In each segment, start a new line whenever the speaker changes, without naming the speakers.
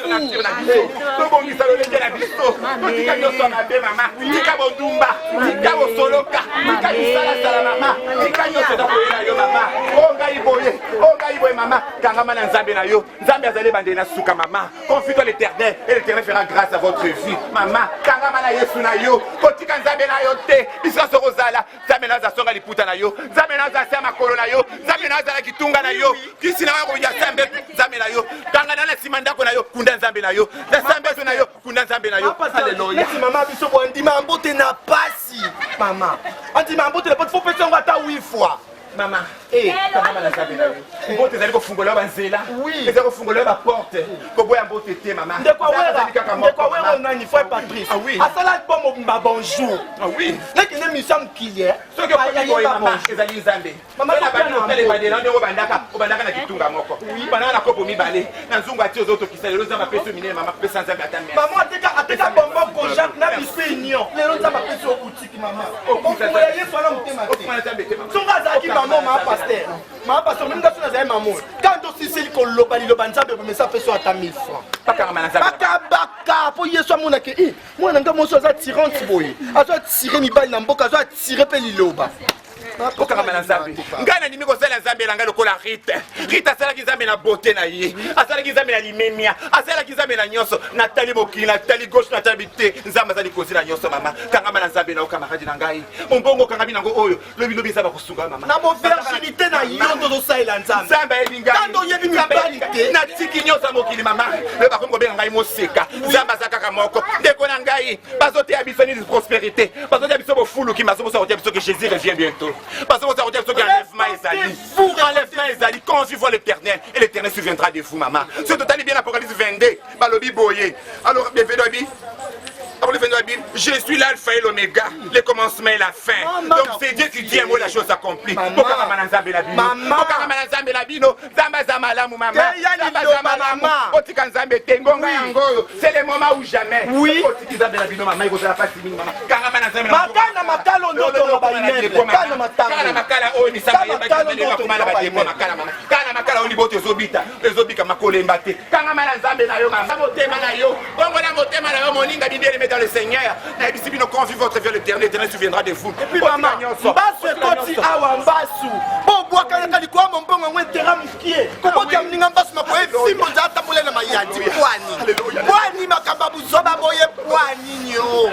nature na biso. Tobongisa lolenge na biso. Totika nyonso mabe mama. Tika bondumba. Tika bosoloka. Tika bisalasala mama. Tika nyonso tokoyela yo mama. Ongai boye mama. Kangama na nzambe na yo. Nzambe azali bande na suka mama. Confie-toi l'Éternel et l'Éternel fera grâce à votre vie. Mama, kangama na Yesu na yo. Kotika nzambe na yo te. Bisa sorozala. Nzambe na za songa liputa na yo. Nzambe na za sia makolo na yo. Nzambe na za kitunga na yo. Kisi na wako ya nzambe nzambe na yo. Kangana na simandako na yo. Kunda nzambe na yo. Na nzambe na yo. Kunda nzambe na yo.
Alléluia. Maman biso bo ndima mbote na pasi. Maman. Andima mbote na pas faut péter on va ta 8 fois.
Maman, kangama na nzambe na yo. Mbote ezali kofungola banzela. Ezali kofungola ba porte. Ko boya mbote te mama.
Ndekwa wera nani foi Patrice.
Ah oui.
Asala po mo bonjour.
Ah oui.
Leki ne mission kilier.
Ce que pour mama ezali nzambe. Mama na bana tele badela ndo obandaka na kitunga moko. Bana na kopo mibale. Na nzungu ati ozoto kisale nzamba peso minene mama pesa nzambe atamela.
Mama ateka bombo ko Jacques na bisenyo. Lelo nzamba peso boutique mama. Okoya yeso ala mutema te. Songa zaki maman ma pasteur. Ma pasteur même dans na maman. Quand on sisi ko lobali lobanzabe pour me ça fait so ata 1000 francs.
Baka mama na nzambe.
Baka po yeso amona ke mwana nga moso za tirante boye. Azo tirer mibali na mboka azo tirer pe liloba.
Okangama na nzambe ngana ndimi kozala nzambe elanga lokola rite asalaki nzambe na beauté na ye asalaki nzambe na limemia asalaki nzambe na nyonso natali mokili natali gauche natali te nzambe azali kozela nyonso mama kangama na nzambe na okamaradi na ngai mombongo kangami nango oyo lobi nzambe akosunga mama
na bo virginité na yo tozosalela nzambe
elingai
kando yebi mibali te
natiki nyonso ya mokili mama loyo bakomi kobenga ngai moseka nzambe aza kaka moko ndeko na ngai bazoteya biso nini prospérité bazoteya biso bofuluki bazobosa koteya biso que Jésus revient bientôt. Parce que vous avez dit que l'enlèvement est allé. Quand je vois l'Éternel, et l'Éternel se viendra de vous, maman. Ce total est bien Apocalypse 22. Balobi Boye. Alors, bien fait, je suis l'alpha et l'oméga, le commencement et la fin. Donc c'est Dieu qui dit un mot, la chose accomplie. C'est le moment où jamais. Oui. Dans le Seigneur, quand vit votre vie, l'Éternel se souviendra de vous.
Et puis maman, Mbasu koti awa Mbasu. Bon bois kaya kwa mbongo ngwetera mfikie. Koboka mninga Mbasu makoe fimbo njata mule na mayandi. Pwani. Pwani makamba buzoba boye pwani nyo.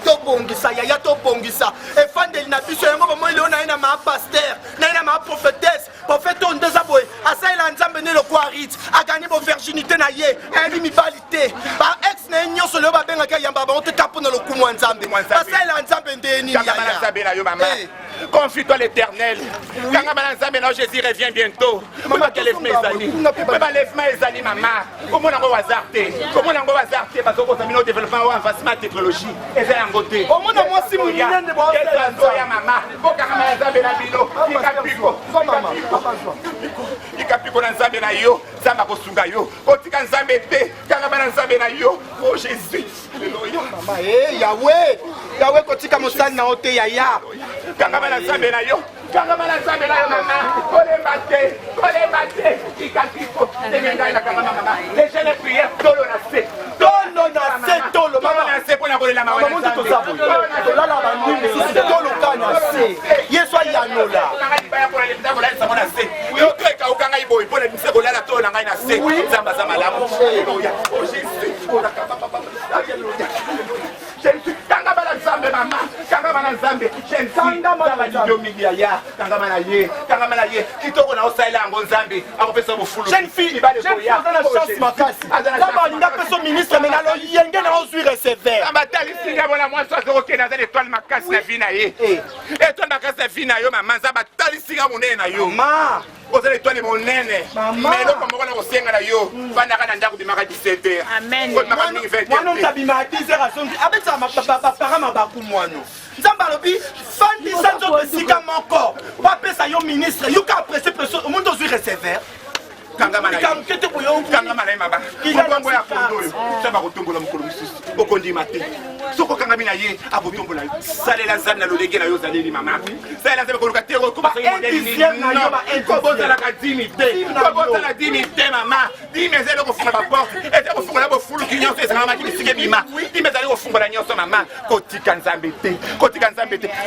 Tobongisa yaya tobongisa. E fandeli na biso yango bomo ile ona ina ma pasteur, na ina ma prophétesse. Prophète ondeza boye. Asa ila nzambe ne lokwa rit. A gagné bo virginité na ye. Indi mibalité. Ba ex na nyoso le ba benga kaya yamba. On te tape dans le coup moins nzambe. Parce que la nzambe ndeni ya.
Confie-toi l'Éternel. Quand Jésus revient bientôt. Maman qu'elle lève mes amis. Maman lève mes amis maman. Comment on va hasarder? Comment on va hasarder parce qu'on a mis au développement en avancement de technologie. Et c'est un côté.
Comment on a moi si mon lien de boire
ya maman. Quand nzambe na bino. Ikapiko. Ikapiko na nzambe na yo. Nzambe kosunga yo. Kotika nzambe te. Quand nzambe na yo. Oh Jésus. Alléluia.
Maman Yahweh. Yahweh kotika mosali na ote yaya.
Kangama na nzambe na yo. Kangama na nzambe na yo mama. Kole mate. Ikapiko. Tengenga na kangama mama. Les jeunes prières tolo na se. Tolo mama na se pona kolela mawe.
Maman to sapo. Tola la bandu mususu tolo kana se. Yeso yanola.
Kangani baya pona lepita kola sa mona se. Yo tweka ukanga iboyi pona mise kola la tolo na ngai na se. Zamba za malamu. Alléluia. Oh Jésus. Oh la kaba. Alléluia. Kangama na nzambe mama. Kangama na nzambe. Kangama na ye. Kangama na ye. Kitoko na osaila yango nzambe. Akopesa bofulu.
Jeune fille, dans la chance makasi. D'abord, il a fait son ministre, mais alors il y a un ensuite recevé.
Amatali singa bona moi soit OK dans l'étoile makasi na vie na ye. Étoile makasi na vie na yo maman nzamba tali singa monene na yo.
Ma
Oza l'étoile monene. Mais lo comme on a osenga na yo. Banda kana ndako bimaka 17h.
Amen.
Moi non
tabima 10h à son. Avec ça ma papa parama baku mwano. Nzamba lobi fandi sanzo sika moko. Papa sa yo ministre, yo ka presse au monde osu recevoir.
kangama na
kamkete boyongi
kangama na mama mbongo ya kondo saba kotombola mukolo mususu okondima te soko kangami na ye abotombola salela zana na lolenge na yo zaleli mama salela zana koluka te ko ba modeli ko bota la kadimi te ko bota la dimi te mama dimi zelo ko funga ba porte et ko funga bo fulu kinyo se mama ki bisike bima dimi zelo ko funga la nyoso mama ko tika nzambe te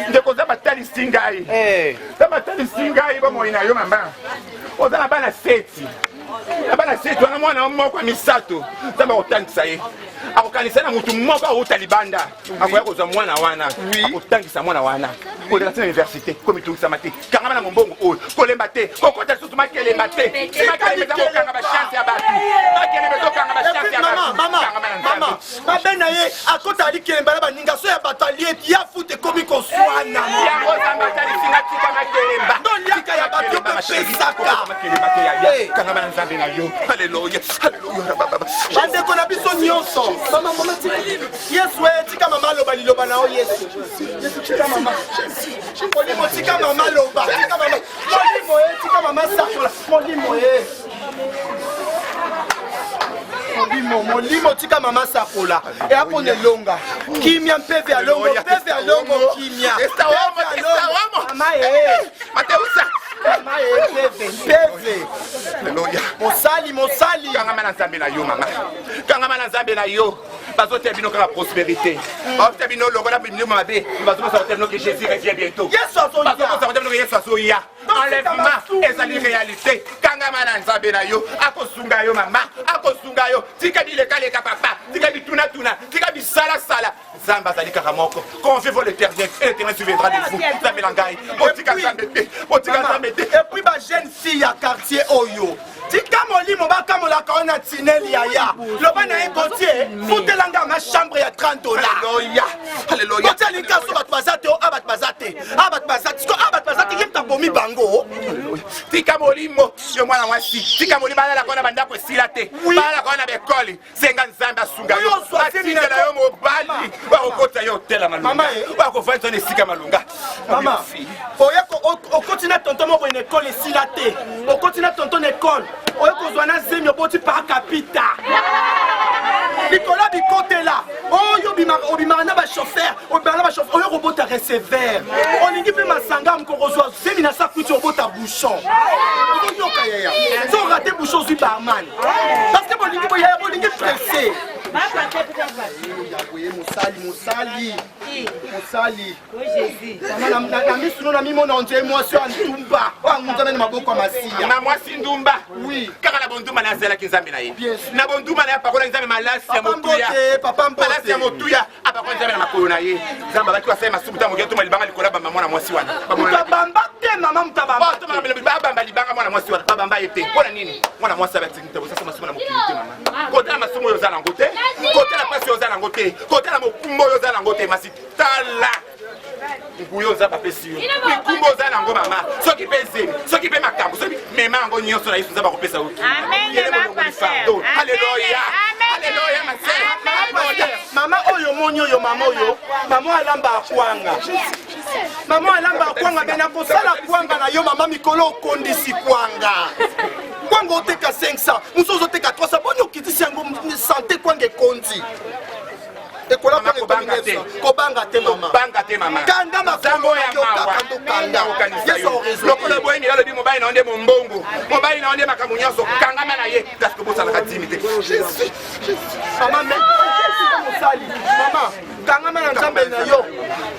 ndeko za batali singai za batali singai ba moina yo mama ozala bana seti abana seti wana mwana moko misato zamba otangisa ye akokanisa na mutu moko auta libanda akoya kozwa mwana wana akotangisa mwana wana koleka tina université komitungisa mate kangama na mombongo oyo kolemba te kokota lisusu makelemba te makelemba kokanga bachance ya bato makelemba kokanga bachance ya bato
mama mabena ye akota alikelemba na baninga so ya bato alieti ya fute komi koswana
yango zamba talisinga tika makelemba
toliaka ya bato pepesaka
kangama na nzambe na yo haleluya
bandeko na biso nyonso mama yesu tika mama loba liloba na o yesu tika mama molimo tika mama loba tika mama molimo tika mama sakola molimo tika mama sakola e apo nelonga kimia mpeve alongo kimia mama
Mateusa
peve mosali
kangama na nzambe na yo mama kangama na nzambe na yo bazote bino kaka prospérité bazote bino longola bino mabe bazote bino que Jésus revient bientôt bazote bino que Yesu azoya enlèvement ezali réalité kangama na nzambe na yo akosunga yo mama akosunga yo tika bileka papa tika bituna tika bisala Zamba azali kaka moko convive l'éternel et l'éternel suivra de vous nzambe na ngai otika nzambe te
et puis ba jeune fille ya quartier oyo tika molimo bakamolaka ona tineli yaya loba na egotie futelanga ma chambre ya $30
Alléluia
otelinga so bato bazate abat bazate yemta bomi bango
tika molimo yo mwana mwasi tika molimo ala kona bandako esila te bala kona bekoli senga nzambe asunga yo atinga na yo mobali bakokota yo tela malunga bakofanya esika malunga
mama oyeko okotina tonton moko une école esila te okotina tonton école oyekozwa na zemi oboti par capita likola bikotela oyo obimaka na bachauffeur oyo kobota receveur olingi mpe masanga mokokozwa zemi na sakuti obota bouchon ozoyoka yaya so orate bouchon ozwi barman parce que bolingi presse mosali na misuno na mimona onje mwasi ya ntumba oangunzana na maboko ya masiya
na mwasi ndumba
oui
kaka na bonduma na azalaki nzambe na ye na bonduma na ye apakola nzambe malasi ya motuya apakola nzambe na makolo na ye nzambe abaki wasala masumu ta moke toma libanga likolo bamba mwana mwasi wana
mutabamba te mama
babamba libanga mwana mwasi wana babamba ye te mpona nini mwana mwasi abatinita bosasa masumu na mokili te mama kotala masumu oyo oza nango te kotala pasi oyo oza nango te kotala mokumba oyo oza nango te masi tala nguyo oza bapesi yo mikumba oza nango mama soki mpe zemi soki mpe makambo soki mema yango nyonso na yesu nzambe akopesa yo Alléluia
mama oyo moni oyo mama alamba akwanga bena kosala kwanga na yo mama mikolo okondisi kwanga oteka 500 mosusu ozoteka 300 boni okitisi yango sante kwanga ekondi ekola kobanga te mama kanga makambo ya
lokola boyini alobi mobali na yo nde mombongo mobali na yo nde makambo nyonso kangama na ye parceke bosalaka dimi te
mama kangama na nzambe na yo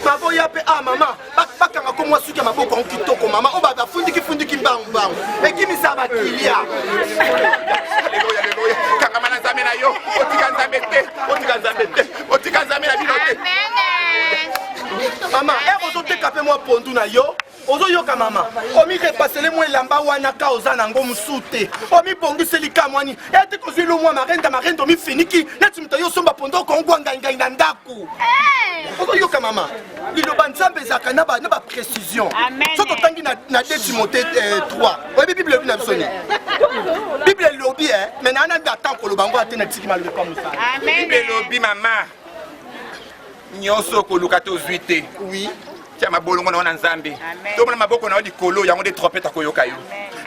baboya mpe mama bakanga ko mwa suki ya maboko yango kitoko mama oyo bafundiki mbangu ekimisa bakilia
kangama na nzambe na yo otika nzambe na bino te
mama ozoteka mpe mwa pondu na yo ozoyoka mama omi repasele mwa elamba wana ka oza nango mosu te omibongiseli ka mwani ete kozwi lo mwa marende omifiniki neti moto yosomba pondo okongwa ngai na ndako ozoyoka mama liloba nzambe ezalaka na baprécision so totangi na 2 Timothée 3 oyebi bible elobi na biso ni bible elobi me na anabi atan koloba ngo ate na tiki malobe kwa mosala
bible elobi mama nyonso koluka tozwi te tia mabolongo na yo na nzambe tomona maboko na yo likolo yango nde trompete akoyoka yo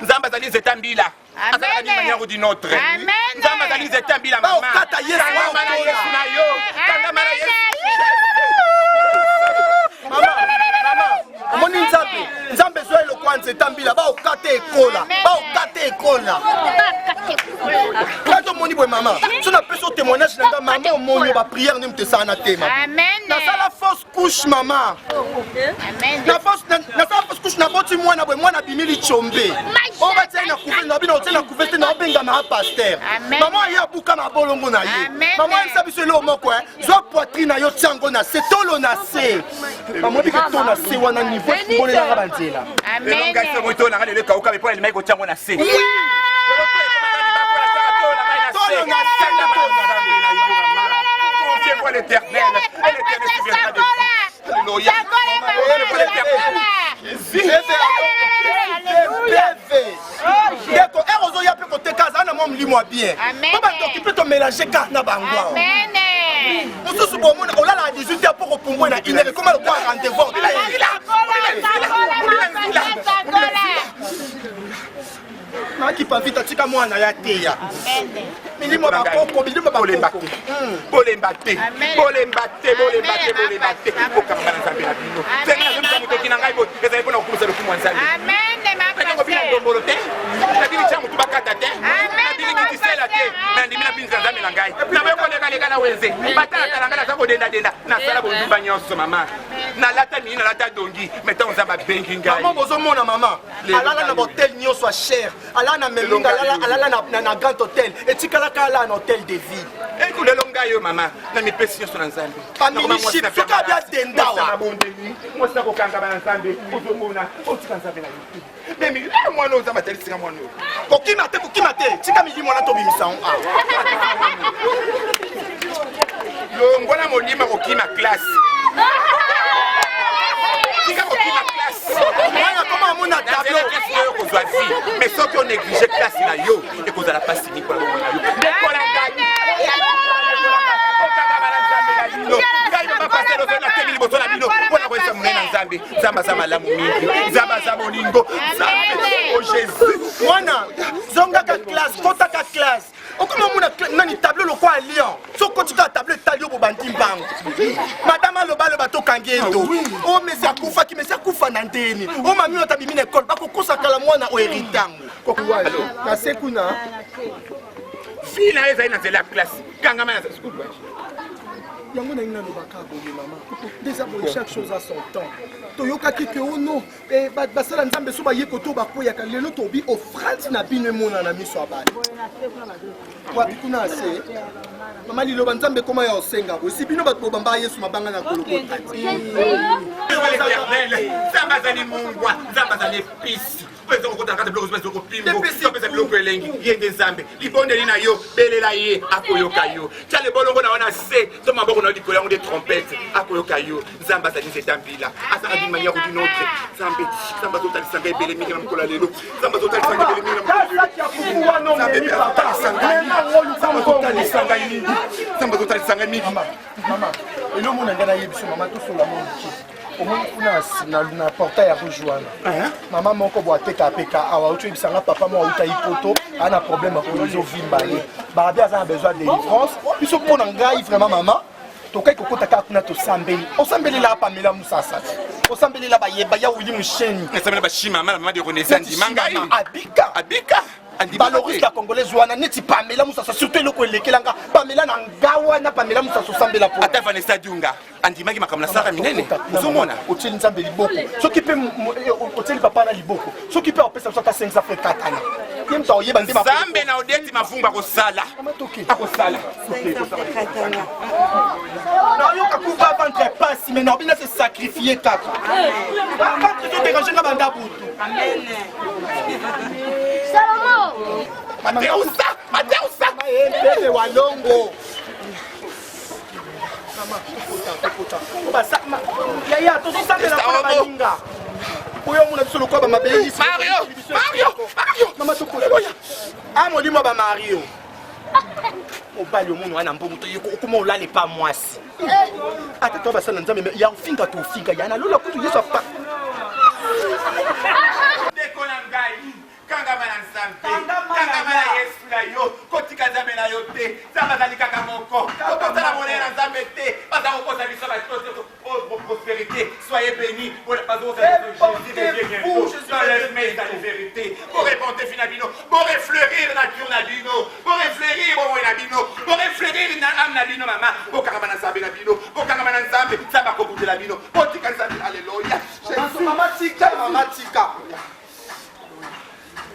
Nzamba zali zetambila. Azala di manière ou d'une autre. Nzamba zali zetambila mama.
Kata Yesu
na Yesu na yo. Kanga mala Yesu.
Mama. Moni Nzambe zoe lo kwanza etambila ba okate ekola. Kato moni boy mama. So na peso témoignage na mama omoni ba prière ne mte sana tema. Na sala fausse couche mama. Na sala fausse couche na boti mwana bimili chombe. On va tena couvrir na bino tena couvrir na benga ma pasteur. Maman ya buka na bolongo na ye. Maman ça biso lo moko zo poitrine na yo tsango na se tolo na se. Maman bika to na se wana niveau ngole la banzela.
Amen. Le ngasa moto na le kauka me pour le mec tsango na se. Confiez-moi l'éternel. L'éternel souviendra de vous. Alléluia.
Bien. Tu peux mélanger carne à bangwa. On se souvient, on a la 18h pour reprendre la inner. Comment le voir rendez-vous? Qui pas vite, tu as moi na ya teya. Milimo ba koko, milimo ba kolembate. Bolembate. Okamba na Nzambe na bino. Tena nzambe moto kina ngai bo, ezali pona okusa le kumwa Nzambe.
Amen, ma
Tango bina ndombolo te. Nadili chamu tubakata te. Nadili kitisela te. Nandimi na binza Nzambe na ngai. Na beko leka na wenze. Batala talanga na zako denda. Na sala bo ndumba nyonso mama. Na lata ni na lata dongi. Meta Nzamba bengi ngai.
Maman bozo mona mama. Alala na hotel nyonso cher. Alala na melinga alala na grand hôtel. Et tikala kala na hôtel de ville.
Écoutez longa yo mama. Na mi pesi nyonso na Nzambe.
Famille ship soka bia tenda wa.
Moi ça ko kanga ba Nzambe. Ozomona. Otika Nzambe na yo. Mais moi no Nzamba tali singa moi no.
Kokima te. Tika mili mwana to bimisa on a.
Longona molima kokima classe. Tika kokima classe.
Mwana koma mona tableau.
Mais sans qu'on néglige classe na yo et qu'on a la passe ni pour la yo.
Mwana zonga ka classe, kota ka classe. Okuma muna nani tableau lo kwa Lyon. So koti ka tableau talio bo bandi mbango. Madame lo balo bato kangendo. O mesi akufa na ndeni. O mami ota bimi na école bako kosa kala mwana o héritango. Kokuwa. Na sekuna.
Fina eza ina zela classe. Kanga mana school ba.
Yango na ina no bakabo ye mama. Déjà pour chaque chose à son temps. Toyoka kike ono e basala Nzambe so ba yekoto ba koya ka lelo to bi offrande na bino mona na miso abali. Wa bikuna se. Mama liloba Nzambe koma ya osenga bo si bino bato bamba Yesu mabanga na kolokota.
Nzamba zali mungwa, Nzamba zali pisi. Pesa kokota kata blogo pesa kopimbo. Pesa blogo elengi yenge Nzambe. Libonde lina yo belela ye akoyoka yo. Chale bolongo na wana se to maboko na dikola on des trompettes akoyoka yo. Nzamba zali zetambila. Asaka d'une manière ou d'une autre. Nzamba total sanga ebele mingi na mkola lelo. Nzamba total sanga ebele mingi na mkola. Nzamba total sanga mingi.
Mama, elo mona ngana yebiso mama to sola mona ki. Omo na portail ya rejoindre. Maman moko bo ateka peka awa utu bisanga papa mo uta ipoto ana problème ko zo vimbale. Ba bia za besoin de délivrance. Biso pona ngai vraiment maman. Tokai kokota ka kuna to sambeli. O sambeli la pa mela musasa. O sambeli la ba yeba ya wili musheni.
Na sambeli ba shima mama de renaissance di mangai.
Abika. Valorise la congolaise wana neti pamela musasa surtout eloko elekelanga pamela na ngawa na pamela musasa sambela po
ata Vanessa Dunga andimaki makamla sara minene uzomona
oteli Nzambe liboko soki pe oteli papa na liboko soki pe opesa sota 5 afrique katana yemta oyeba ndima
Nzambe na odeti mafumba kosala akosala
na yo kakuva ventre passe mais na obina se sacrifier kaka pas trop déranger na banda butu amen
Salomo
Mateusa
bebe walongo mama kokota basa ya to sambela kwa balinga oyo muna biso lokwa ba mabeli Mario mama tokola amolimo ba Mario obali omuntu wana mbongo to yeko okuma olale pa mwasi ata to basana Nzambe ya ufinga to ufinga yana lola kutu Yesu apa
dekona ngai kanga nzambe kangama na yesu na yo kotika nzambe na yo te nzambe azali kaka moko okosala monene na nzambe te baza kokosa biso prospérité soyez bénis borépente fina bino borefleurir nature na bino borefleurir bomoi na bino borefleurir na ame na bino mama bokangama na nzambe na bino bokangama na nzambe nzambe akobundela bino botika nzambe alleluya
mama tika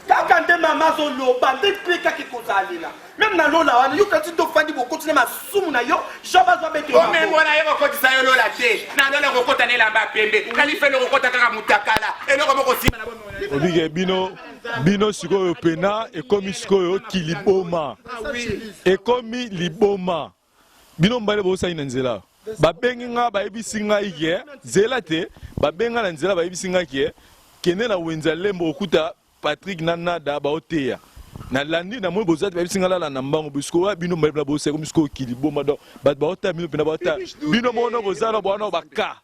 kaka nde mama azoloba nde mpe kaka ekozalela meme na lola wana yo kati tofandi bokotuna masumu na yo jean bazwa
beteomembo na ye kokotisa yo lola te na ndole kokota na elamba pembe kalife lokokota kaka mutakala eloko moko nsima na
obike bino sikoyo pena ekomi sikoyo kiliboma ekomi liboma bino mbale bosali na nzela babengi nga bayebisi ngai ke nzela te babenga na nzela bayebisi ngai ke kende na wenza lembo okuta Patrick Nanada baoteya na landi na moi bozati bayebisi nga lala na mbango bisiko bino mbale na bosali komi sikoyo kiliboma donc bato baota bino pena baota bino mona bozala bwana baka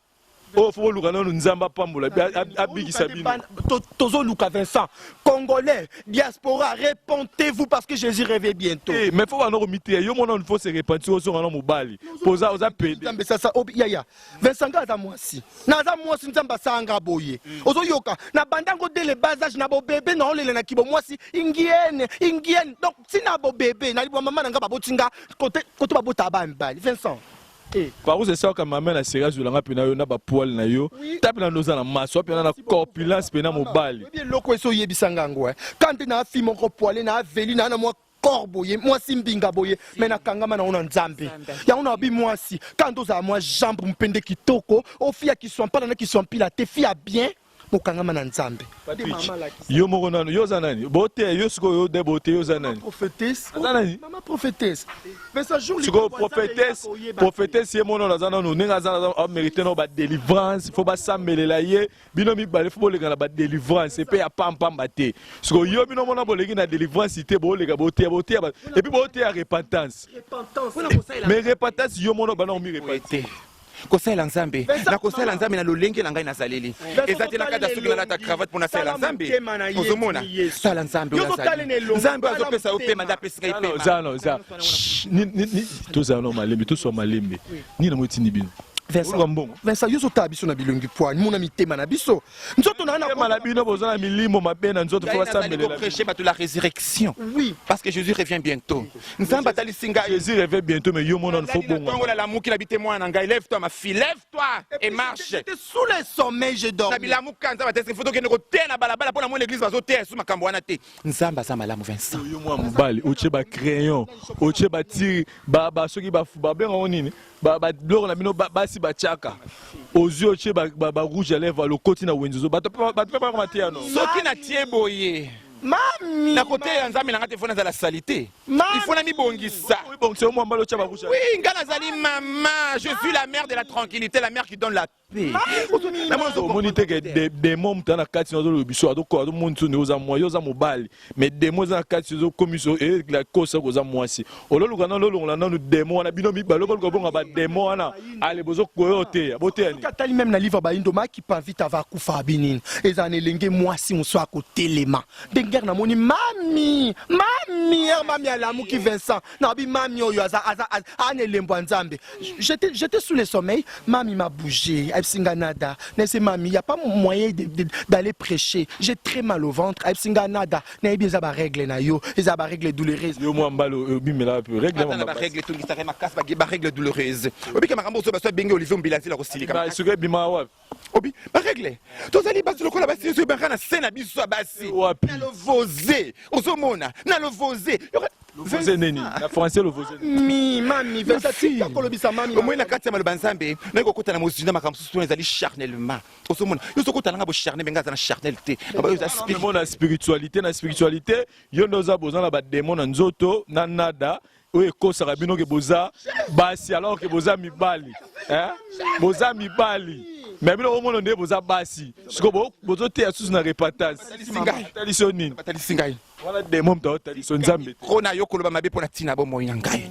oh faut luka nanu nzamba pambola abikisa bino
tozo luka Vincent congolais diaspora répentez-vous parce que Jésus revient bientôt
mais faut bana komité yo mona il faut se repentir ozo ngana mobali poza oza pede
nzambe sasa ya Vincent ngaza mwasi nzamba sanga boye ozo yoka na bandango dès le bas âge na bo bébé na olele na kibo mwasi ingienne donc sina bo bébé na libwa mama nga babotinga côté babota ba mbali Vincent
par contre c'est ça quand maman na serious ulanga pena yo na ba poil na yo tapena noza na maso pena na corpulence pena mobali
bien loko eso yebisanga ngwa quand na fi moko poil na veli na moi corboye moi simbinga boye mais na kangama na ona nzambe ya ona bi moi si quand oza moi jambe mpende kitoko ofia qui sont pas na qui sont pila te fia bien mokangama na nzambe
yo moko nano yo za nani bote yo siko yo de bote yo za nani
prophétesse maman prophétesse mais ça jour
siko prophétesse ye mono na za nano ninga za na mériter no ba délivrance faut ba sambelela ye bino mi bale faut bolega na ba délivrance et pe ya pam te siko yo bino mona bolegi na délivrance te bolega bote et puis bote ya repentance mais repentance yo mono bana mi repentir
kosala nzambe na kosala nzambe na lolenge na ngai nazaleli ezati na kata soki nalata cravate mpona sala nzambe ozomona sala nzambe nzambe azopesa yo pema nde apesi ngai pema
tozala no malembe toswa malembe nini na motindi bino
Vincent yo sota biso na bilongi poani mona mitema na biso nzoto na
mala bino bozana milimo mabena nzoto faut sambelela
prêcher bato la résurrection oui parce que Jésus revient bientôt nzamba talisinga
Jésus revient bientôt mais yo mona faut bongo
tongola la muki na bite mwana ngai lève-toi ma fille lève-toi et marche
j'étais sous le sommeil je dors
na bilamu kanza batese faut que ko na balabala pona mo l'église bazo te sous makambo wana te nzamba za malamu Vincent
yo mwa mbali oche ba crayon oche ba tiri ba soki ba benga onini ba blog na bino basi bachaka aux yeux oche ba rouge à lèvres le côté na wenzo ba pas matia non
soki na tie boye
mami
na côté ya nzambe nanga te fona za la salité il faut na mi bongisa
oui bon c'est moi mbalo cha ba rouge
oui ngana zali maman je suis la mère de la tranquillité la mère qui donne la paix
monite que des mots mtana kati no lo biso adoko ado muntu ne oza moyo za mobali mais des mots za kati zo commission et la cause ko za mwasi ololo kana lolo na no demo na bino mi balo ko bonga ba demo na ale bozo koyote bote ani
katali même na livre ba indoma qui pa vite ava kufa binini ezane lenge mwasi muso a ko telema denger na moni mami alamu ki Vincent na bi mami oyo aza ane lembo nzambe j'étais sous le sommeil mami m'a bougé Singa nada nese mami y a pas moyen d'aller prêcher j'ai très mal au ventre Singa nada na bien za ba règle na yo za ba règle douloureuse
yo mo mbalo bimela peu règle
ma règle tout qui ma casse ba règle douloureuse obi ke makambo so ba so bengi Olivier Mbilati la ko silika
ba suke bima wa
obi ba règle to zali ba so kola ba si so ba kana sena biso basi na le vosé ozomona na le vosé
Vosé neni na français le vosé
mami Vincent kolobisa mami
au moins na kati ya maloba nzambe na ko kota na mozina makambo so ezali charnellement ozomona yo so kota nga bo charnel benga za charnalité ba yo za spiritualité yo ndoza bozana ba démon na nzoto na nada oye kosaka bino ke boza basi alors que boza mibali boza mibali mais bino omono nde boza basi siko bozo te asusu na repentance taliso nini talisingai
wala démon mta taliso nzambe
kona yo koloba mabe pona tina bo moyo ngai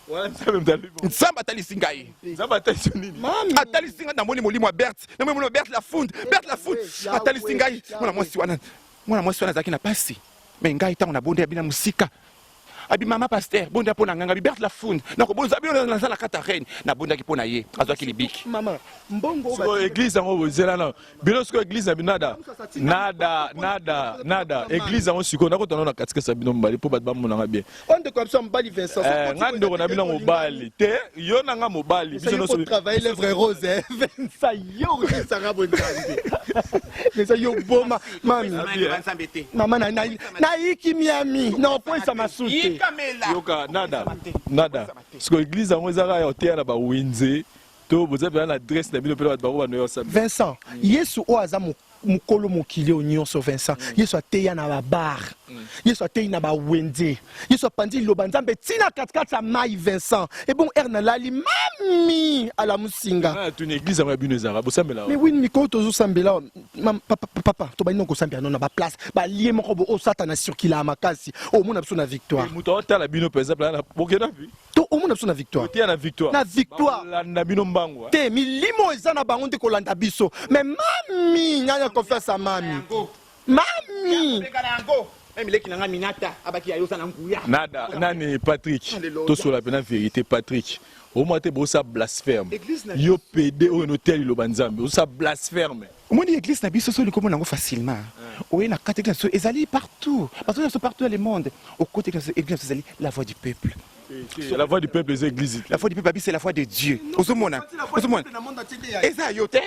wala nzambe mtalibo
nzamba talisingai
nzamba taliso nini
atalisinga na moni molimo ya Berthe na moni Berthe la funde atalisingai mwana mwasi wana zaki na pasi mais ngai tango na bonde abina musika abi mama pasteur bonde pona nganga Bert la fund na ko bonza bino na la Catherine na bonde ki pona ye azwa ki libiki
mama mbongo
so église yango bozela na bino siko église na binada nada église yango siko na kotana na katika sabino mbali po bat bamonanga bien
on de comme ça mbali Vincent
ngande ko na bino mobali te yo na nga mobali
biso no so travailler lèvre rose Vincent yo ça rabonzande Vincent yo boma mami mama na iki miami na pointa masute
yoka nada siko église yango ezaka ya hotel na ba winze to boza bien na adresse na bino pe ba bano yo sa
Vincent Yesu o aza mukolo mokili nyonso Vincent Yesu ateya na ba bar Yesu ateya na ba wende Yesu apandi loba nzambe tina katikati ya mai Vincent et bon erna lali mami ala musinga
tu une église ya bino ezaka bosambela
mais oui miko tozo sambela papa to ba inoko sambela na ba place ba lié moko bo o satana circula makasi o mona biso na victoire
muto otala bino par exemple na bokena bi
to o mona biso na victoire
otia na victoire na bino mbango
te milimo eza na bango nde kolanda biso mais mami nyanya confiance à mami
nada nani Patrick tosola pena vérité Patrick au moins te bosa blasphème yo pédé au hôtel lo banzambe ça blasphème
moi dit église na biso so likomo nango facilement oui na catégorie so ezali partout parce que partout dans le monde au côté de l'église ezali la voix du peuple.
La voix du peuple des églises.
La voix du peuple, c'est la voix de Dieu. Osomona. Eza yote.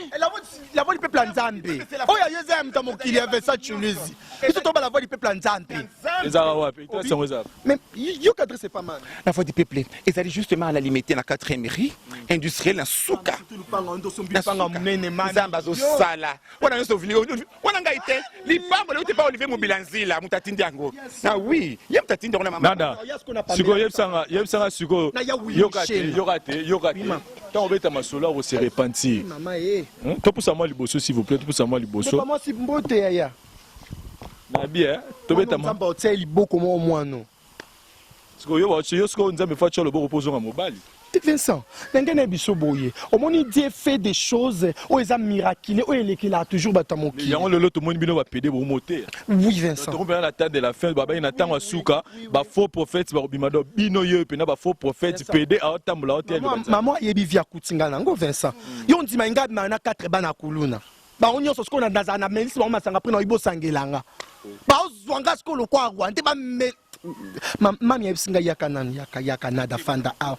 La voix du peuple en Zambie. Oh ya yeza mta mokili avait ça Tunisie. Isso toba la voix du peuple en Zambie.
Eza wapi? Toi c'est ça.
Mais yo cadre c'est pas mal.
La voix du peuple, ezali justement à la limite na 4e rue industrielle na Souka. Zamba zo sala. Wana yo vini. Wana ngaite. Lipambo le utepa Olivier Mobilanzila mutatindi yango. Ah oui, yem tatindi on a mama.
Nada. Siko yebsanga yebsanga siko yokate tant obeta masolo au se repentir
mama eh
to poussa moi liboso s'il vous plaît to poussa moi liboso
pas moi si mbote ya
na bien to beta
ma nzamba otia liboko mo mwana
siko yo siko nzambe fa tsholo boko pozonga mobali.
Vincent, n'engene biso boye. Au moins Dieu fait des choses où ils ont miraculé, où il a toujours batamoki.
Yango lelo to moni bino ba pédé bo moté.
Oui Vincent.
To bien la tête de la fin baba ina tanga suka ba faux prophète ba bimado bino yo pe na ba faux prophète pédé a tambola hôtel.
Maman yebi via kutinga nango Vincent. Yo ndima inga na 4 bana kuluna. Ba onyo so skona ndazana melisi ba masanga prino ibo sangelanga. Ba ozwanga skolo kwa rwande ba mami ebisinga yaka nada fanda awa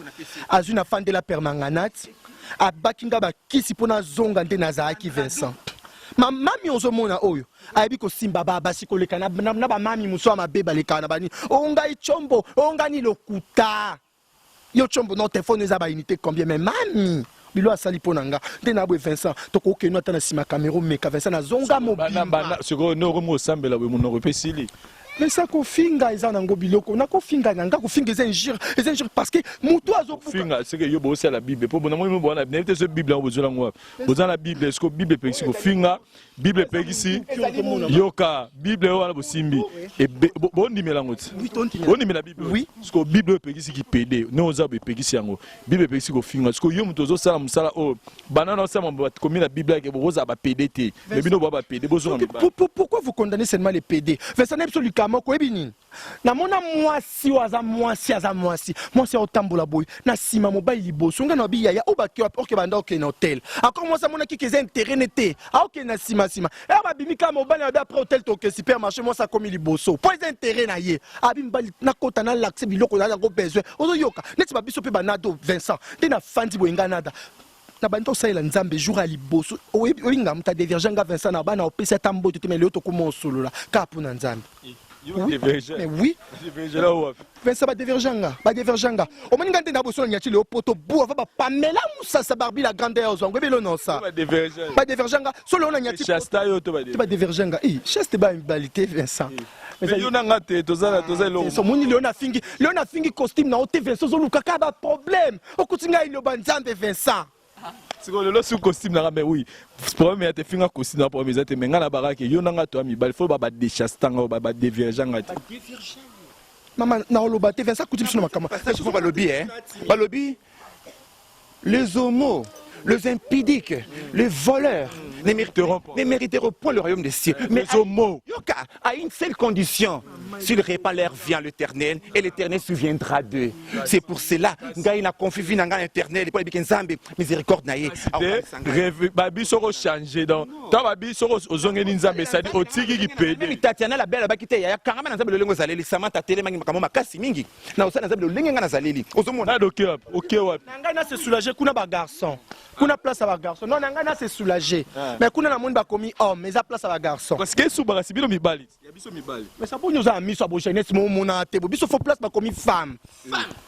azwi na fandela permanganate abakinga bakisi mpona zonga nde nazalaki Vincent mami ozomona oyo ayebi kosimba basi koleka na bamami mosu ya mabe balekaka na bani ongai tshombo ongani lokuta yo tshombo no telefone eza baunité combien mais mami bilo asali mpo na nga nde na boye Vincent tokokeno ata na nsima camera omeka Vincent nazonga mobimba
sikoyo noko osambela boye monoko epesili.
Mais ça kofinga eza nango biloko na kofinga nanga kofinga eza injure parce que mutu azokufa
finga c'est que yo bosa la Bible po bona mo bona n'était ce Bible en bozola ngwa boza la Bible est-ce que Bible pekisi kofinga Bible pekisi yoka Bible wana bosimbi et bondimela ngoti bondimela Bible
oui
parce que Bible pekisi ki pédé no oza be pekisi yango Bible pekisi kofinga parce que yo mutu ozosala musala o banana osama ba komi na Bible ke boza ba pédé te mais bino ba pédé bozo
pourquoi vous condamnez seulement les pédés Vincent absolument moko ebini na mona mwasi aza mwasi otambola boy na sima mobile liboso nga na biya ya obaki oke banda oke na hotel encore moi ça mona ki keze intérêt nete oke na sima ba bimika mobile na après hotel to ke supermarché moi ça comme liboso point intérêt na ye abimbali na kota na l'accès biloko na ngo besoin ozo yoka neti ba biso pe banado Vincent te na fandi boyenga nada na banto saila nzambe jour à liboso oyinga muta diverganga Vincent na bana opesa tambo te mais leto ko mo solola ka pona nzambe. Oui, mais oui. Vincent ba diverganga. O moni ngande na boso nyati le poto bu ava ba Pamela Moussa sa Barbie la grandeur zongo belo non ça. Ba diverganga. Solo na nyati.
Chasta yo to
ba diverganga. Chaste ba imbalité Vincent.
Mais yo na ngate tozala lo.
So moni Léona fingi costume na hotel Vincent zo lukaka ba problème. Okutinga ilo banzambe Vincent.
C'est que le sous costume na mais oui pour me te finga costume na pour me zate menga na baraka yo nanga to ami bal faut ba déchastanga ba déverganga
maman na oloba te Vincent coutume sur makama
faut ba lobby les homos les impudiques les voleurs ne mériteront point le royaume des cieux. Mais à une seule condition, s'ils répandent leur vie en l'Éternel, et l'Éternel se souviendra d'eux. C'est pour cela, ngai na confie vie na ngai l'Éternel, pour les nzambe miséricorde na ye.
Babi soro changer donc. Ta babi soro ozongeni nzambe sadi otiki kipede.
Même Tatiana la belle bakite ya karama na nzambe lolengo zaleli samata tele mangi makamo makasi mingi. Na osana nzambe lolengo nga na zaleli. Ozomona.
Na OK wapi.
Ngai na se soulager kuna ba garçon. Kuna place à ba garçon. Non ngai na se soulager. Mais kuna na monde ba komi homme, mais ça place à ba garçon.
Parce que sous barasi bino mibali. Ya biso mibali.
Mais ça pour nous a mis sur bo jeunesse mo mona tebo. Biso faut place ba komi femme.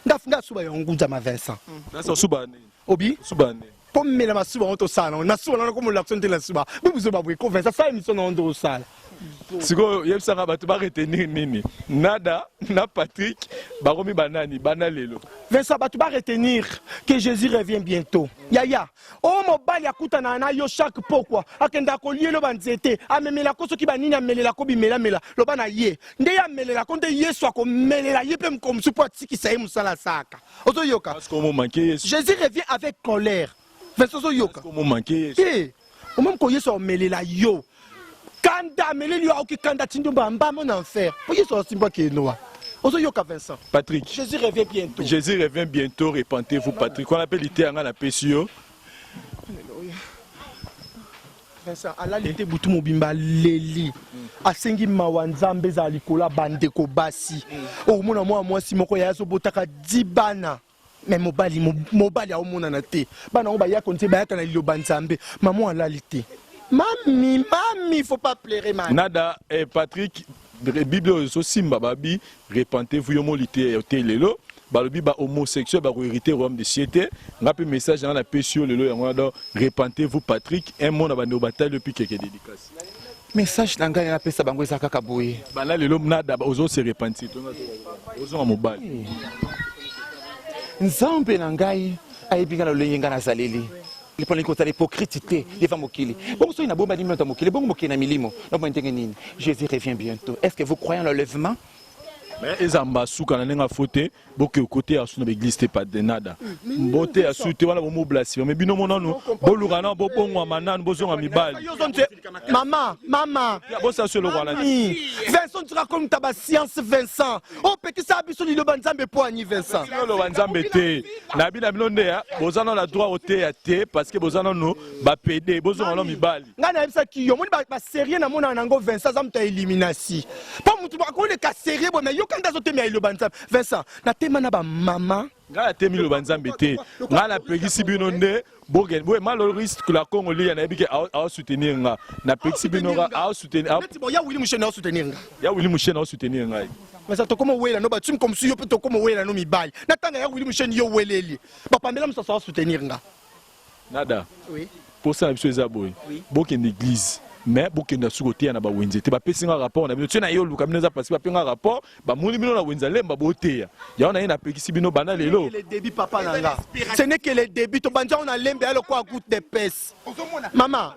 Ndafnga suba yonguza ma Vincent.
Na so subane.
Obi
Subane.
Comme me la masuba on to sala. Na suba na comme l'action de la suba. Biso ba bwe ko Vincent ça émission na ndo sala.
Siko yebisanga bato ba retenir nini. Nada na Patrick baromi banani banalelo.
Vincent bato ba retenir que Jésus revient bientôt. Yaya. Oh mobali akuta na yo chaque pokwa. Akenda ko lielo banzete. Amemela ko soki banini amelela ko bimela mela. Loba na ye. Nde ya melela ko nde Yesu akomelela ye pe mkom supo atiki sa ye musala saka. Ozo yoka.
Parce qu'on manqué
Jésus revient avec colère. Vincent ozo yoka.
Comment manqué
Eh. O même ko Yesu amelela yo. Kanda meleli yo ki kanda tindo bamba mon enfer. Po Yesu osimba ke noa. Ozo yoka Vincent.
Patrick.
Jésus revient bientôt.
Jésus revient bientôt, répentez-vous Patrick. On appelle l'ité anga na pesio.
Vincent, alalite butu mobimba leli. Asengi mawanzambe za likola bandeko basi. O mona mwasi moko ya zo botaka dibana. Mais mobali a omona na te. Bana o ba ya konte ba ya kana lilo banzambe. Maman alalite. Mami, faut pas pleurer, man.
Nada, Patrick, Bible so simba babi, répentez-vous yomo lité lelo. Balobi ba homosexuel ba hériter royaume de ciété. Ngapi message dans la pesio lelo yango do répentez-vous Patrick, un monde ba no bataille depuis quelques dédicaces.
Message nanga na pesa bango ezaka kaboye.
Bana lelo nada ozo se repentir. Ozo mobali.
Nzambe nangai ayebinga na loyenga na zaleli. Les problèmes contre l'hypocrité, les femmes mokili. Bon, soit une bombe d'animation mokili, bon mokili na milimo. Non, bon, Jésus revient bientôt. Est-ce que vous croyez en l'enlèvement?
Mais les ambassades quand on a fauté, beaucoup côté à son église pas de nada. Beauté à souter voilà mon blasphème. Mais bino mon nous, bolurana bopongwa manan bozonga mibali.
Maman.
Ya bossa sur le roi là.
Vincent tu racontes ta science Vincent. Oh petit ça biso lilo banzambe po ani Vincent.
Le banzambe te. Na bina bilonde ya, bozana la droit au te ya te parce que bozana no ba PD bozonga lo mibali.
Ngana yebisa ki yo moni ba sérieux na mona nango Vincent zamta élimination. Pas mutu ba ko le ka sérieux bo mais yo kanda zo te mi lilo banzambe. Vincent na tema na ba maman.
Ngala te mi lo banzambe te. Ngala pegisi bino nde bogen boy maloriste que la Congolais na bike a soutenir nga. Na pegisi bino nga a soutenir.
Ya Willy Mouchen a soutenir nga.
Ya Willy Mouchen a soutenir nga.
Mais ça to comme wela no ba tum comme si yo peut to comme wela no mi bali. Na tanga ya Willy Mouchen yo weleli. Ba pamela msa sa soutenir nga.
Nada.
Oui.
Pour ça monsieur Zaboy. Boken église. Mais boken na sukote na ba wenzete ba pesinga rapport na bino tena yo luka bino za parce ba penga rapport ba moni bino na wenza lemba boteya. Ya ona ina pekisi bino bana lelo.
Le débit papa nanga. Ce n'est que le débit to banja on a lembe alors quoi goûte de pèse. Maman,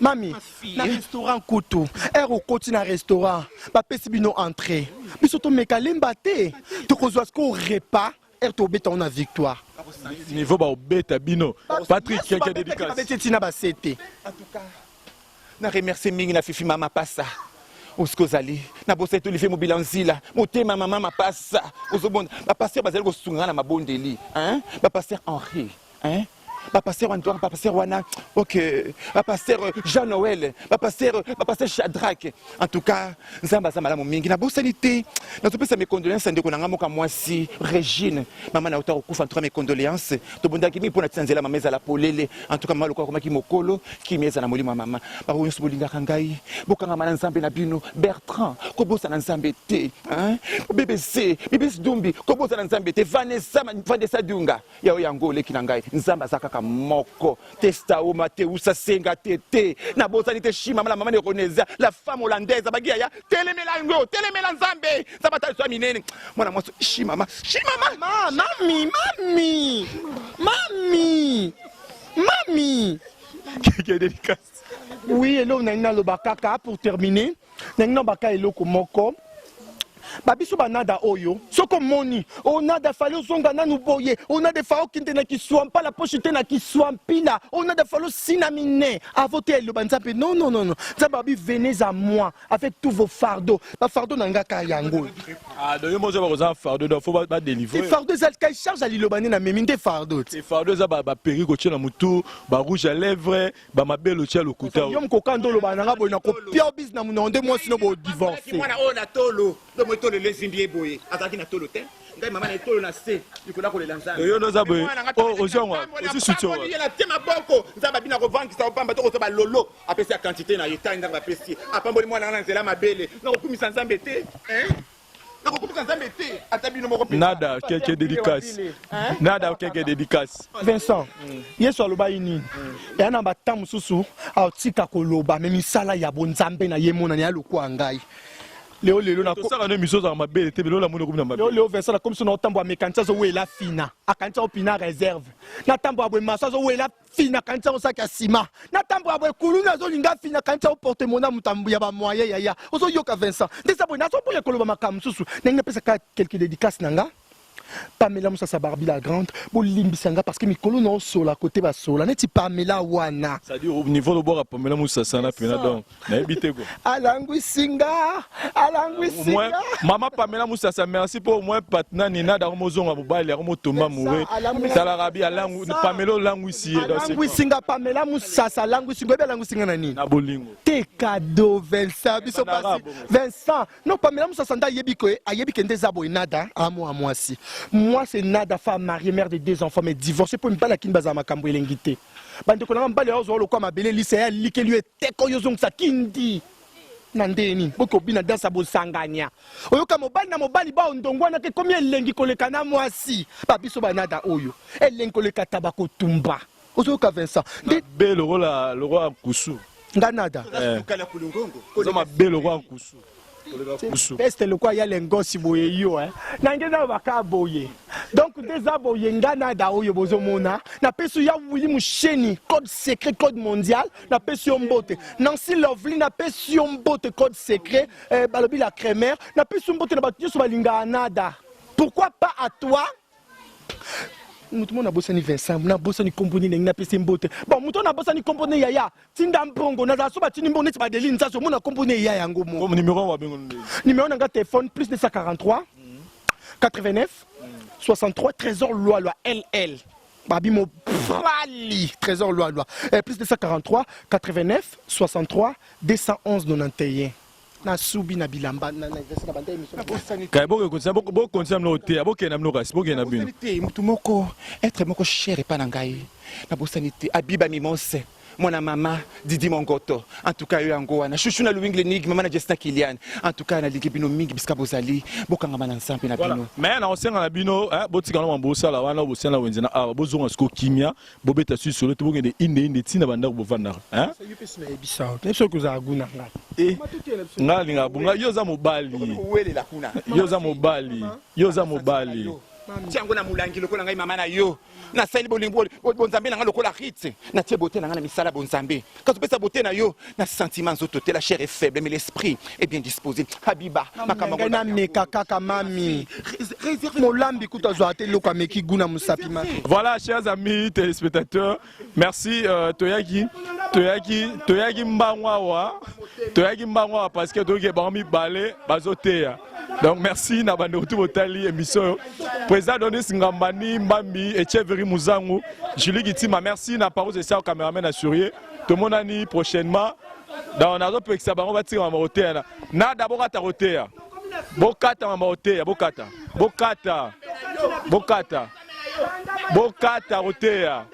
mami, na restaurant Kutu. Er au côté na restaurant. Ba pesi bino entrée. Biso to meka lemba te. To kozwa ko repas. Er to beta on a victoire.
Niveau ba obeta bino. Patrick quelqu'un dédicace.
En tout cas,
na remercie mingi na fifi mama pasa. Oskozali na boseto life mobilanzila motema mama pasa. Ozobonda ba pasteur bazali ko sunga na mabondeli, hein? Ba pasteur Henri, hein? Ba pasteur Antoine, ba pasteur Wana, OK, ba pasteur Jean-Noël, ba pasteur Shadrach. En tout cas, nzamba za malamu mingi na bosanité. Na topesa mes condoléances ndeko nanga moka mwasi Régine. Mama na uta okufa entre mes condoléances. To bondaki mi pona tsanzela mameza la polele. En tout cas maloko ko maki mokolo ki meza na molimo mama. Ba ko yosu bolinga kangai. Bokanga mana nzambe na bino Bertrand. Ko bosa na nzambe te, hein? BBC Dumbi, ko bosa na nzambe te Vanessa Dunga. Ya oyango leki na ngai. Nzamba zaka moko testa o Mateusa senga tete na bozali shima mala mama ne Roneza la femme hollandaise bagia ya telemela nzambe zabata so minene mwana mwaso shima mama mami
Qui est dédicace.
Oui, hello nana lo bakaka pour terminer nana baka eloko moko babiso banada oyo soko moni onada falo zonga nanu boye onada falo kinte na kiswampa la poche te na kiswampila onada falo sinamine avoter le banzape non zababi venez à moi avec tous vos fardeaux ba fardeau nanga ka yango
donc moi je vais fardeau donc faut pas délivrer
fardeau ça kai charge ali lobane na meminde fardeau
c'est fardeau ça ba perruque tient na mutu ba rouge à lèvres ba mabelo tient le couteau
yom kokando lobana nga boy na ko pio bis na munonde moi sino bo divorcer
mwana o na tolo do mo tolo les zimbie boye azaki na tolo te ngai mama na tolo na se likola ko le lanzana
yo no za boye o ozongwa osi soutien
il y a la tema boko nzaba bina ko vendre ça opamba to ko ba lolo apesi quantité na yeta ndanga ba pesi apamboli mwana na nzela mabele na ko kumisa nzambe te na ko kumisa nzambe te atabino moko pesa
nada quelques dédicaces nada quelques dédicaces
Vincent yeso aloba ini ya na batamu susu autika koloba mais misala ya bonzambe na yemona na lokwa ngai Léo na
ko sala no miso za mabele te belo la mono kumna mabele
Léo Vincent comme son otambo amekanisa zo wela fina akanisa opina réserve na tambo abwe masa zo wela fina kanisa osaka sima na tambo abwe kuluna zo linga fina kanisa porte mona mutambu ya ba moyen ya ozo yoka Vincent ndesa bo na zo boya koloba makamu susu nenge pesa quelques dédicaces nanga Pamela Moussa Barbi la grande bo limbisanga parce que mikolo no sola côté ba sola neti Pamela wana
ça dit au niveau de boire Pamela Moussa sana pena donc na ebité ko
alangwi singa
maman Pamela Moussa sa merci pour au moins patna nina da mozonga mobali mo tomba mouré tala rabi alangu Pamela langwi si
alangwi singa Pamela Moussa sa langwi singa be langwi singa nani
na bolingo
te cadeau Vincent biso pasi Vincent non Pamela Moussa sanda yebi ko ayebi kende zabo nada moi si moi c'est nada femme mariée mère de 2 enfants mais divorcée pour me pas la kin bazama kambo elengité bande ko na mbale ozo lo kwa mabele lycée ya likeli eteko yozong sa kindi nandeni boko bina dansa bo sanganya oyoka mobali na mobali ba ondongwana ke komi elengi koleka na mwasi ba biso banada oyo elengi koleka tabako tumba ozoka Vincent
de belo roi kusu
nganada
kala kulungongo
ko ma belo roi kusu
peste le quoi y a lengosi boye yo nangena baka boye donc des aboye ngana da oyo bozomona na pesu ya wili musheni code secret code mondial na pesu mbote Nancy Lovely na pesu mbote code secret balobi la crémère na pesu mbote na batu so balinga nada pourquoi pas à toi mutumo na bossa ni Vincent na bossa ni componi na pesi mbote bon muto na bossa ni componi yaya tinda mbongo na za so batini mbongo neti badeli nza so mona componi yaya yango mo
numéro wa bengo
numéro na téléphone plus 243 89 63 trésor loi LL babi mo prali trésor loi plus 243 89 63 211 91 na subi na bilamba na banda émission
kay boko continue na hotel boko na mnoka boko na bino
mutu moko être moko cher et pas na ngai na bosanité abiba mimose mwana mama Didi Mongoto en tout cas yango wana chouchou na Louis Lenig mama na Jesta Kilian en tout cas na liki bino mingi biska bozali bokanga mana ensemble na bino
mais na osenga na bino botika na mambosa la wana bosena wenzena a bozonga sko kimia bobeta su solo to bokende inde tina banda bovanda
yupesi na ebisa neso kuza aguna
ngali ngabunga yoza mobali
welela kuna
yoza mobali
tiango na mulangi lokola ngai mama na yo na sali bolingo bonzambe na nga lokola hitse na tie beauté na nga na misala bonzambe quand tu pesa beauté na yo na sentiment zoto te la chair est faible mais l'esprit est bien disposé habiba
makambo na meka kaka mami molambi kuta zo ate loka meki guna musapi ma
voilà chers amis téléspectateurs merci toyaki mbangwa parce que toyaki bami balé bazoteya donc merci na bande retour botali émission président Donis Ngambani Mbambi et Cheveri Muzangu Julie Gitima merci na parole de ça caméraman assuré tout le monde ani prochainement dans on a d'autres que ça va tirer en hôtel na d'abord à hôtel bokata en hôtel bokata hôtel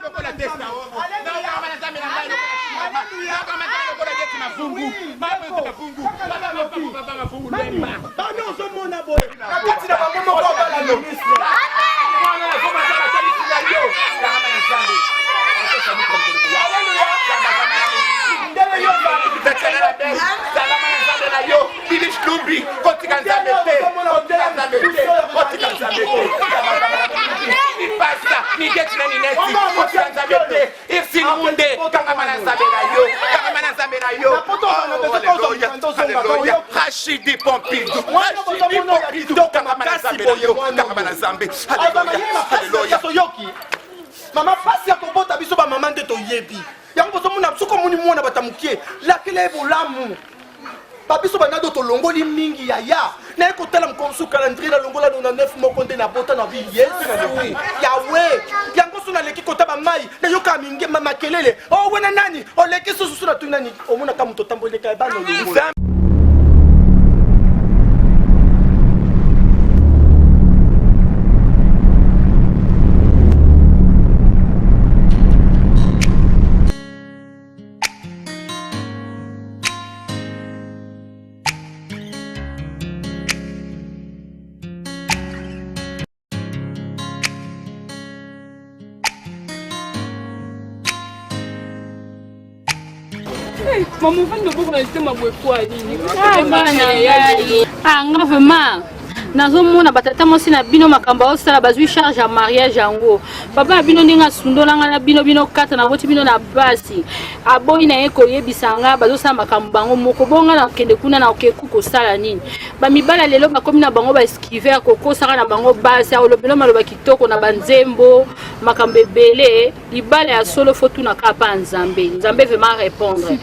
Ni nzambe na yo. Alléluia. Rachidi Pompidou. Rachidi Pompidou. Kama na nzambe. Alléluia.
Mama pasi ya kobota biso ba mama nde toyebi. Yango bozo mona soko moni mwana batamukie. Lakele bolamu. Babiso banado to longoli mingi ya ya. Na ekotala mkonsu calendrier na longola na 9 moko nde na bota na bi Yesu na lewi. Yawe. Yango suna leki kotaba mai. Na yoka mingi mama kelele. Oh wena nani? O leki susu na tu nani? Omona kama totamboleka ka bana longola.
Maman, on va nous rester ma boîte.
Ah, vraiment. Nazomona batata mosi na bino makamba osala bazwi charge ya mariage yango. Papa bino ndinga sundolanga na bino kata na boti bino na basi. Aboyi na eko yebisanga bazosala makambo bango moko bonga na kende kuna na okeku kosala nini. Ba mibala lelo bakomi na bango ba esquiver kokosaka na bango basi ya olobelo maloba kitoko na banzembo makambo ebele libala ya solo fotu na kapa nzambe. Nzambe vraiment répondre.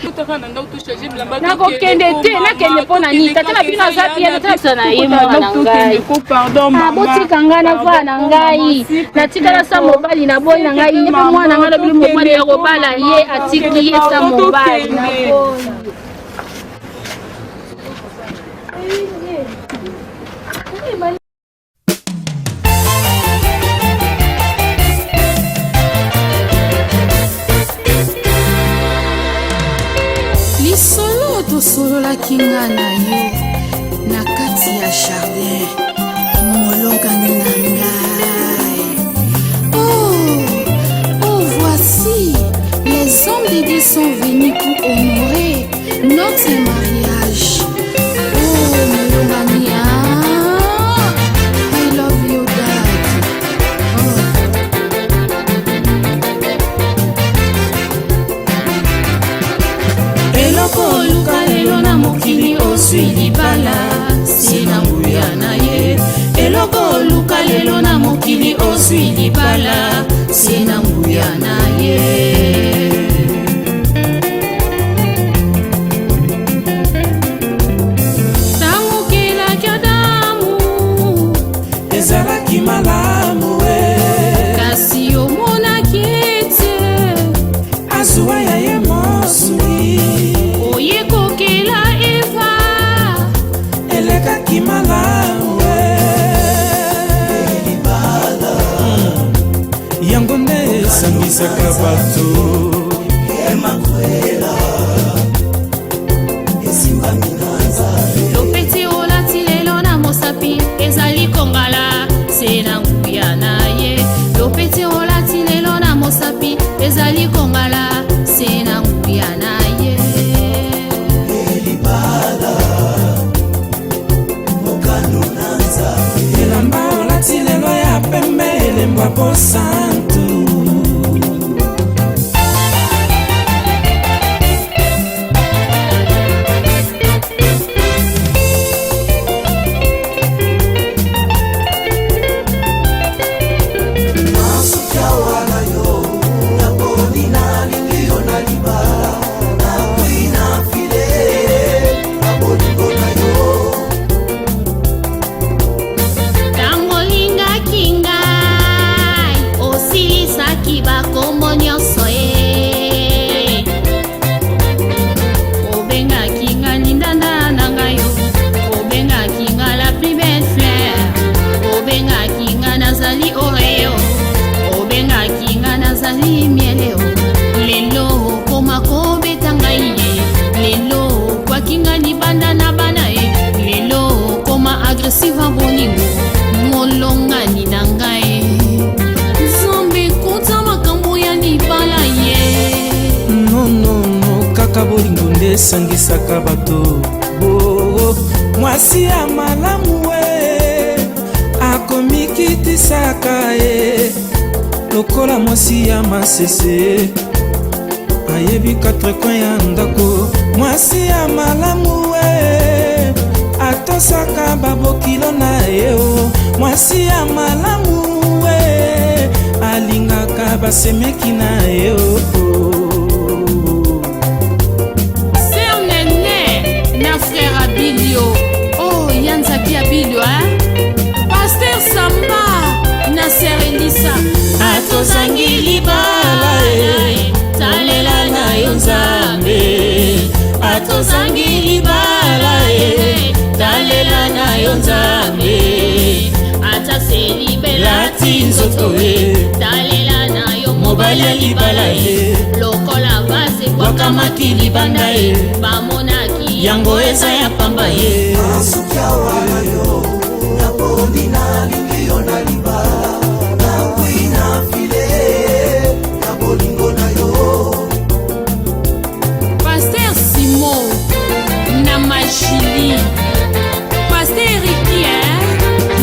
Na kokende te na kende pona nini tata na bino za bien tata na yemo na ngai.
Pardon maman.
Botika ngana va na ngai. Na tikala sa mobali na boy na ngai yepe mwana ngala bili mobali ya kobala ye atiki ye sa mobali na boy.
Lisolo to solo la kinga na yo na kati ya jardin molongani na ngai. Oh, voici les hommes de Dieu sont venus pour honorer notre mariage. Oh, molongani, I love you, Dad. Eloko luka lelo na mokili oswi libala sina nguya na ye. Eloko luka lelo na mokili oswi libala sina nguya na ye. Tango kelaki Adamu ezalaki malamu kasi omonaki ete azuwa ya ye moswi. Oyekokela Eva elekaki malamu libala yango nde esangisaka bato emakwela esimbami na nzambe. Lopeti olati lelo na mosapi ezali kongala se na nguya na ye. Lopeti olati lelo na mosapi ezali kongala se na nguya na ye. Libala mokano na nzambe. Elamba olati lelo ya pembe elemba po santu. Agressiva boningo molongani na ngai Nzambe kota makambo ya libala ye. No kaka bolingo nde esangisaka bato. Mwasi ya malamu akomikitisaka ye lokola mwasi ya masese
ayebi 4 coin ya ndako mwasi ya malamu atosaka babokilo na ye mwasi ya malamu alingaka basemeki na ye
Ser Nene na frère Abilio oh Yanzaki Abilio Pasteur Samba na Ser Elisa atozangi libala talela na yo Nzambe atozangi libala talela na yo Nzambe ataseli belati nzoto talela na yo mobali ya libala lokola vase kwakamaki libanda bamonaki yango eza ya pamba
asukia wana yo naponi na lingi yo na libala nakwina file na bolingo na yo
Pasteur Simon na Machili Pasteur Ricky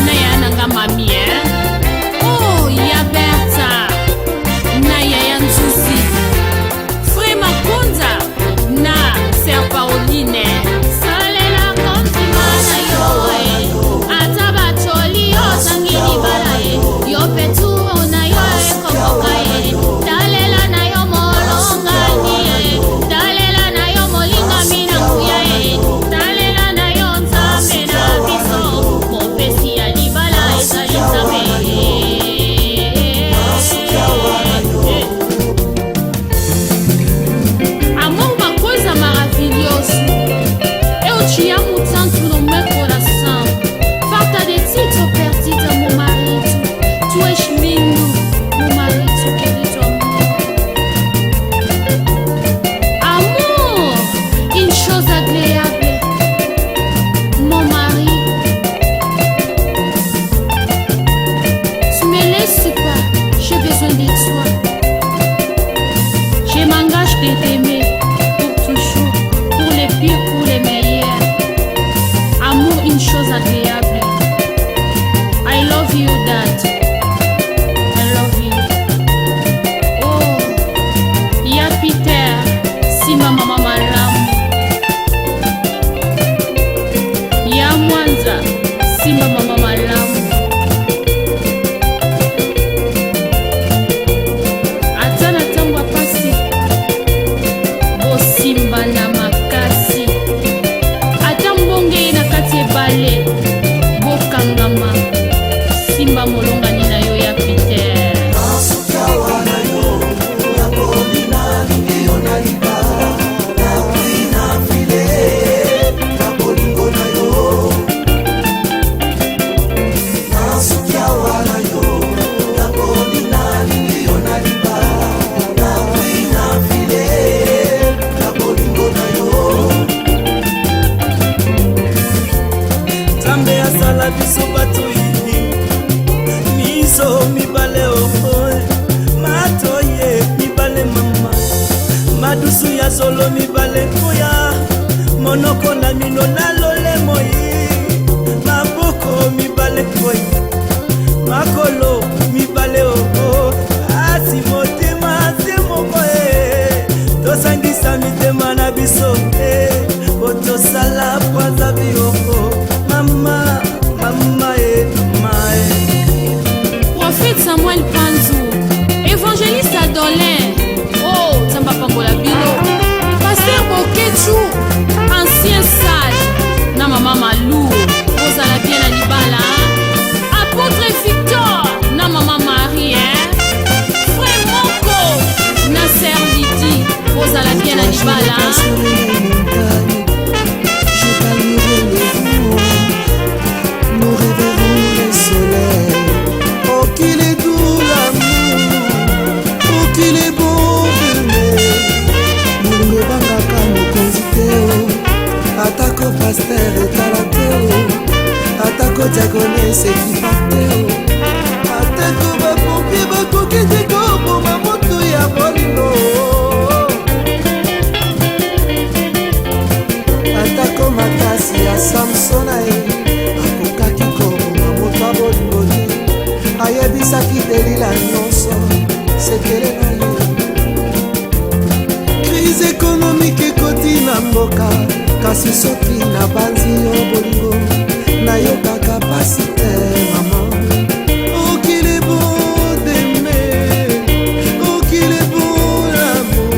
na yananga mami oh ya Berta na ya Nzuzi Frère Makonza na Sœur Pauline salela kontima na yo ataba choli yo sangili bala yo petu na yo ekokoka talela na yo molongani talela na yo molinga mina kuya talela na yo Nzambe na biso mopesi ya libala ezali Nzambe Amor makosa maravilhoso eu te amo tanto no meu coração falta de ti tô perdida meu marido tu és lindo meu marido querido amor une chose agréable mon mari tu me laisses pas j'ai besoin de toi je m'engage de t'aimer pour toujours pour les pires pour les meilleurs amour une chose agréable I love you dad I love you oh ya Peter sima mama malamu ya Mwanza sima mama malamu ata na ntango ya pasi bosimba na makasi ata mbonge na kati ebale bokangama simba molongani na yo ya Peter
asukia wana yo naponi na lingi yo na libala nakwina file na bolingo na yo asukia wana yo naponi na lingi yo na libala nakwina file na bolingo na yo
Nzambe asala biso bato miso mibale matoye mibale mama madusu ya solo mibale koya monoko na mino na lole moyi maboko mibale koyi makolo mibale asi motema se moko tosangisa mitema na biso otosala pwaza bioko mama mama
Prophète Samuel Panzou évangéliste Adolin oh Nzamba pambola bino Pasteur Bokechu ancien sage na mama Malou ozala bien na libala apôtre Victor na mama Marie frère Moko na sœur Lydie ozala bien na libala
je calmerai le vent nous réveillerons le soleil oh qu'il est doux l'amour oh qu'il est bon d'aimer molingo ebangaka mokonzi te atako paster etala te atako diakone esekipa te atako bapompi bakoki te koboma moto ya bolingo atako makasi ya samsona akokaki koboma moto ya bolingo te ayebisaki delila nyonso sekele na ye mboka kasi soki na banzi yo bolingo nayokaka pasi te mama okili bodeme okili bolamour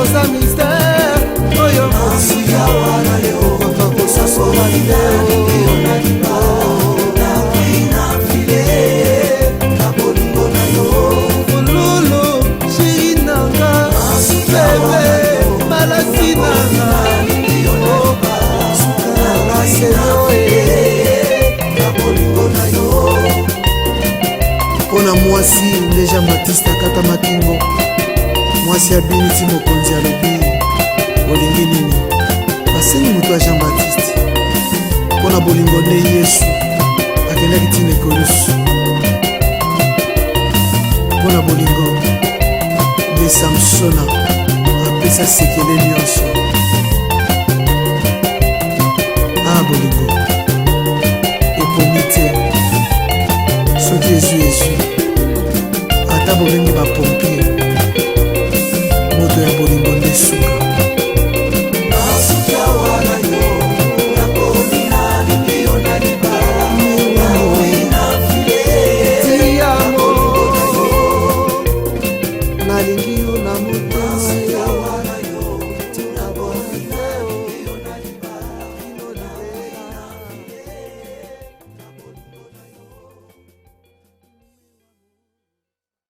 oza mystère oyo mosikawa na yo koka kosasola lideo na liba na file na bolingo na yo fololo sheri nanga bebe malasi nanga sukanga seloe na bolingo na yo mpona mwasi deja matiste akata makingo mwasi abiniti mokonzi alobi olingi nini basengi moto ya jean baptiste mpona bolingo nde yesu akendaki tina ekolusu mpona bolingo nde samsona apesa sekele nyonso bolingo ekomi te soki ezwi ata bobengi bapompier